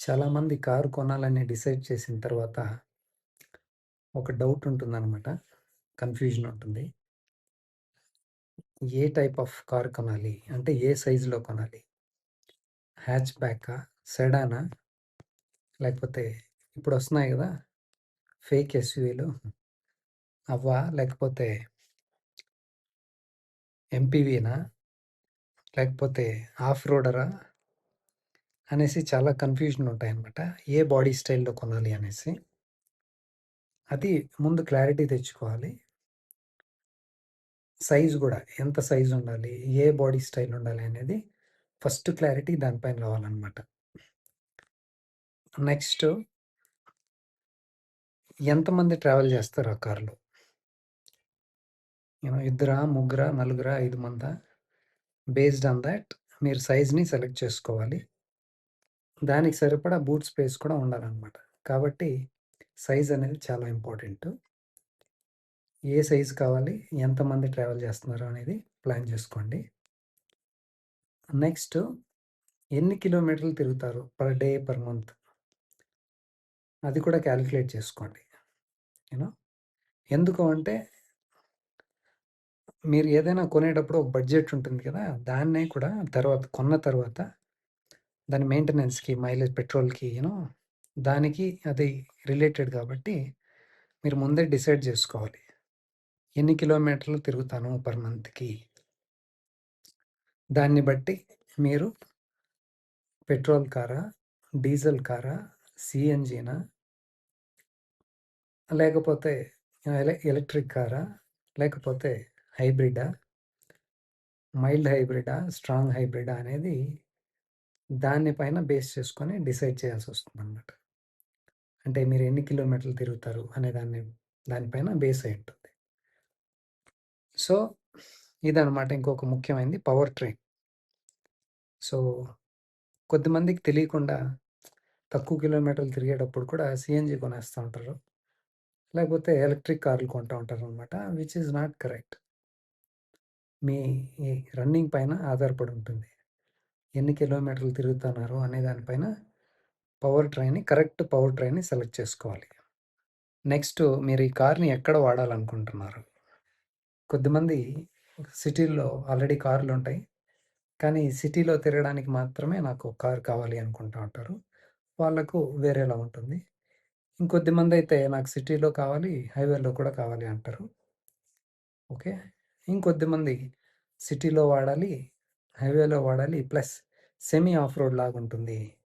చాలామంది కారు కొనాలని డిసైడ్ చేసిన తర్వాత ఒక డౌట్ ఉంటుందనమాట. కన్‌ఫ్యూజన్ ఉంటుంది. ఏ టైప్ ఆఫ్ కార్ కొనాలి? అంటే ఏ సైజులో కొనాలి? హ్యాచ్ బ్యాకా? సెడానా? లేకపోతే ఇప్పుడొస్తున్నాయి గదా! ఫేక్ ఎస్‌యూవీలు అవ్వా? లేకపోతే ఎంపీవీనా? లేకపోతే ఆఫ్ రోడరా? అనేసి చాలా కన్‌ఫ్యూజన్ ఉంటాయన్నమాట. ఏ బాడీ స్టైల్‌లో కొనాలి అనేసి. అది ముందు క్లారిటీ తెచ్చుకోవాలి. సైజ్ గూడా. ఎంత సైజ్ ఉండాలి? ఏ బాడీ స్టైల్ ఉండాలి అనేది ఫస్ట్ క్లారిటీ దానిపైన రావాలనమాట. నెక్స్టు ఎంతమంది ట్రావెల్ చేస్తారు ఆ కార్‌లో? ఇద్దరా? ముగ్గురా? నలుగురా? 5 మందా? బేస్డ్ ఆన్ థాట్ మీరు సైజ్‌ని సెలెక్ట్ చేసుకోవాలి. దానికి సరిపడా బూట్ స్పేస్ కూడా ఉండాలనమాట. కాబట్టి సైజ్ అనేది చాలా ఇంపార్టెంటు. ఏ సైజ్ కావాలి? ఎంతమంది ట్రావెల్ చేస్తున్నారు అనేది ప్లాన్ చేసుకోండి. నెక్స్టు ఎన్ని కిలోమీటర్లు తిరుగుతారు పర్ డే, పర్ మంత్? అది కూడా కాలిక్యులేట్ చేసుకోండి. యూ నో ఎందుకు అంటే మీరు ఏదైనా కొనేటప్పుడు ఒక బడ్జెట్ ఉంటుంది కదా! దాన్నే కూడా కొన్న తర్వాత దాని మెయింటెనెన్స్‌కి, మైలేజ్ పెట్రోల్‌కి దానికి అది రిలేటెడ్ కాబట్టి మీరు ముందే డిసైడ్ జేసుకోవాలి. ఎన్ని కిలోమీటర్లు తిరుగుతాను పర్ మంత్‌కి. దాన్ని బట్టి మీరు పెట్రోల్ కారా? డీజిల్ కారా? సీఎన్‌జీనా? లేకపోతే ఎలక్ట్రిక్ కారా? లేకపోతే హైబ్రిడా? మైల్డ్ హైబ్రిడా? స్ట్రాంగ్ హైబ్రిడా? అనేది దాని పైన బేస్ చేసుకొని డిసైడ్ చేయాల్సొస్తుందనమాట. అంటే మీరు ఎన్ని కిలోమీటర్లు తిరుగుతారు అనే దానిపైన బేస్ అయి ఉంటుంది. సో, ఇదనమాట ఇంకొక ముఖ్యమైనది పవర్ ట్రైన్. సో, కొద్దిమందికి తెలియకుండా తక్కువ కిలోమీటర్లు తిరిగేటప్పుడు కూడా సీఎన్‌జీ కొనేస్తా ఉంటారు. లేకపోతే ఎలక్ట్రిక్ కార్లు కొంటా ఉంటారనమాట. Which is not correct. మీ ఈ రన్నింగ్ పైన ఆధారపడి ఉంటుంది. ఎన్ని కిలోమీటర్లు తిరుగుతున్నారు అనే దానిపైన కరెక్ట్ పవర్ ట్రైన్‌ని సెలెక్ట్ చేసుకోవాలి. నెక్స్టు మీరు ఈ కార్‌ని ఎక్కడ వాడాలనుకుంటున్నారు? కొద్దిమంది సిటీల్లో ఆల్రెడీ కార్లుంటాయి. కానీ సిటీలో తిరగడానికి మాత్రమే నాకు కారు కావాలి అనుకుంటా ఉంటారు. వాళ్ళకు వేరేలా ఉంటుంది. ఇంకొద్దిమందయితే నాకు సిటీలో కావాలి, హైవేలో కూడా కావాలి అంటారు. ఓకే. ఇంకొద్దిమంది సిటీలో వాడాలి, హైవేలో వాడాలి ప్లస్ సెమీ ఆఫ్ రోడ్ లాగుంటుంది.